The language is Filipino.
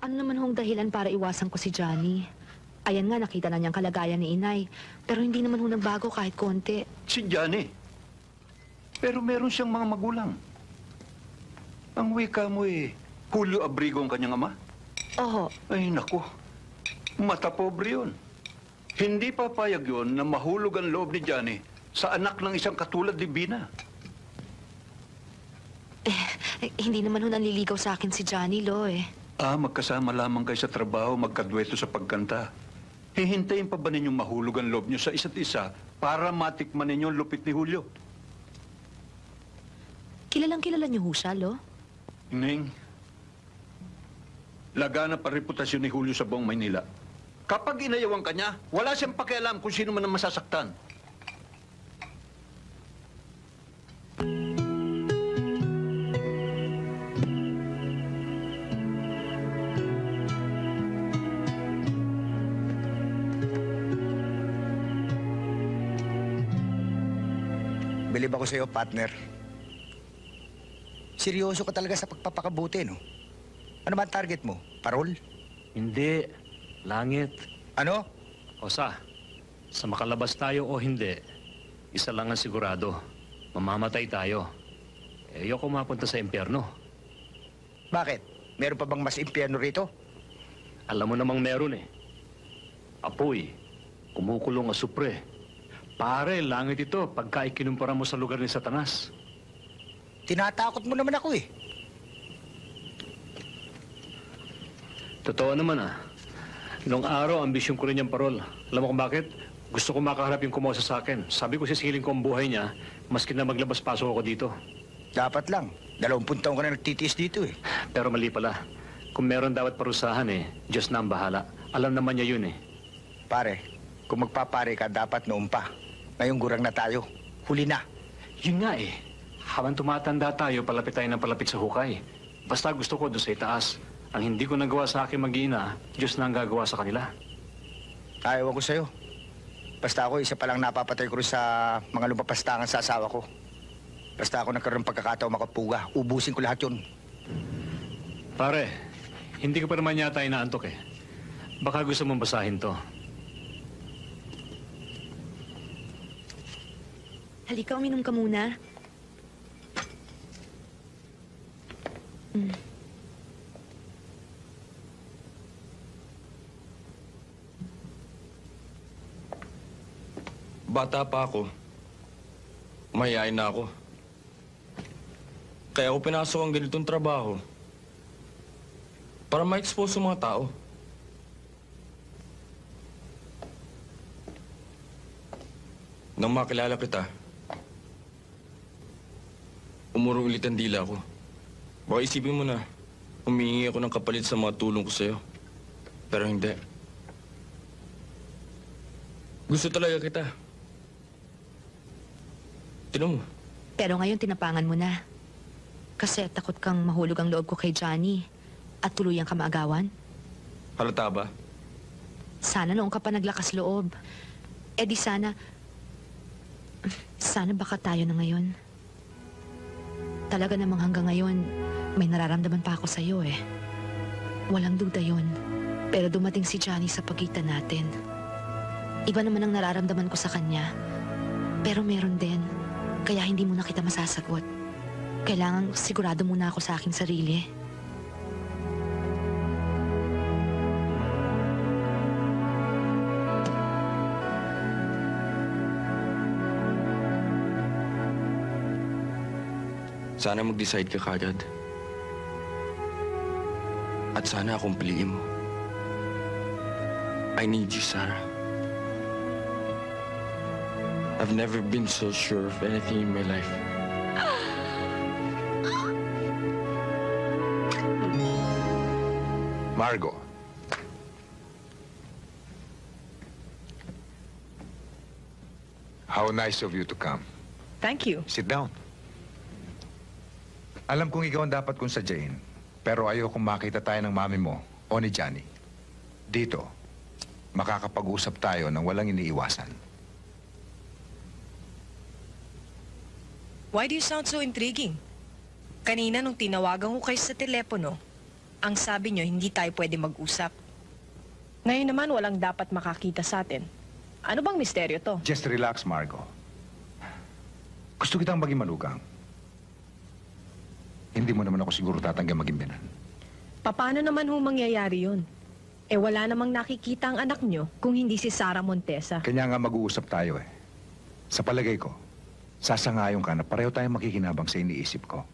Ano naman hong dahilan para iwasan ko si Johnny? Ayan nga, nakita na niyang kalagayan ni Inay. Pero hindi naman hong nagbago kahit konti. Si Johnny. Pero meron siyang mga magulang. Ang wika mo Julio Abrigo ang kanyang ama? Oho. Ay, naku. Mata pobre yun. Hindi papayag yun na mahulog ang loob ni Johnny sa anak ng isang katulad ni Bina. Hindi naman ho nanliligaw sa akin si Johnny, Lo, Magkasama lamang kayo sa trabaho, magkadweto sa pagkanta. Hihintayin pa ba ninyong mahulog ang loob niyo sa isa't isa para matikman ninyo ang lupit ni Julio? Kilalang kilala niyo ho siya, Lo? Ning, laganap ang reputasyon ni Julio sa buong Maynila. Kapag inayawan ka niya, wala siyang pakialam kung sino man ang masasaktan. Bilib ako sa'yo, partner. Seryoso ka talaga sa pagpapakabuti, no? Ano ba ang target mo? Parol? Hindi. Langit. Ano? Sa makalabas tayo o hindi, isa lang ang sigurado. Mamamatay tayo. Ayoko mapunta sa impyerno. Bakit? Meron pa bang mas impyerno rito? Alam mo namang meron Apoy. Kumukulong asupre. Pare, langit ito pagka ikinumpara mo sa lugar ni Satanas. Tinatakot mo naman ako Totoo naman Noong araw, ambisyon ko rin yung parol. Alam mo kung bakit? Gusto ko makaharap yung kumosa sa akin. Sabi ko sisiling ko ang buhay niya, maski na maglabas-pasok ako dito. Dapat lang. 20 taon ka na nagtitiis dito Pero mali pala. Kung meron dapat parusahan Diyos na ang bahala. Alam naman niya yun Pare, kung magpapare ka, dapat noon pa. Ngayong gurang na tayo. Huli na. Yun nga Habang tumatanda tayo, palapit tayo ng palapit sa hukay. Basta gusto ko doon sa itaas. Ang hindi ko nagawa sa aking mag-iina, Diyos na ang gagawa sa kanila. Ayaw ko sa'yo. Basta ako, isa palang napapatay ko rin sa mga lumapastangan sa asawa ko. Basta ako nagkaroon ng pagkakataon makapuga. Ubusin ko lahat yun. Pare, hindi ko pa naman yata inaantok Baka gusto mong basahin to. Halika, uminom ka muna. Bata pa ako. Mahihain na ako. Kaya ako pinasok ang ganitong trabaho. Para ma-expose sa mga tao. Nang makilala kita, umurong ulit ang dila ko. Baka isipin mo na, humingi ako ng kapalit sa mga tulong ko sa'yo. Pero hindi. Gusto talaga kita. Tinan mo. Pero ngayon tinapangan mo na. Kasi takot kang mahulog ang loob ko kay Johnny at tuluyang ka maagawan. Halata ba? Sana noong ka pa naglakas loob. Di sana baka tayo na ngayon. Talaga namang hanggang ngayon, may nararamdaman pa ako sa'yo Walang duda yun. Pero dumating si Johnny sa pagitan natin. Iba naman ang nararamdaman ko sa kanya. Pero meron din. Kaya hindi muna kita masasagot. Kailangan sigurado muna ako sa aking sarili. Sana mag-decide ka kagad. At sana akong piliin mo. I need you, Sarah. I've never been so sure of anything in my life. Margo. How nice of you to come. Thank you. Sit down. Alam kong ikaw ang dapat kong sadyain, pero ayokong makita tayo ng mami mo o ni Johnny. Dito, makakapag-usap tayo ng walang iniiwasan. Why do you sound so intriguing? Kanina nung tinawagan ko kayo sa telepono, Ang sabi nyo, hindi tayo pwede mag-usap. Ngayon naman, walang dapat makakita sa atin. Ano bang misteryo to? Just relax, Margo. Gusto kitang maging malugang. Hindi mo naman ako siguro tatanggang maging binan. Paano naman ho mangyayari yun? Eh wala namang nakikita ang anak nyo kung hindi si Sara Montesa. Kanya nga mag-uusap tayo eh. Sa palagay ko, sasangayon ka na pareho tayong makikinabang sa iniisip ko.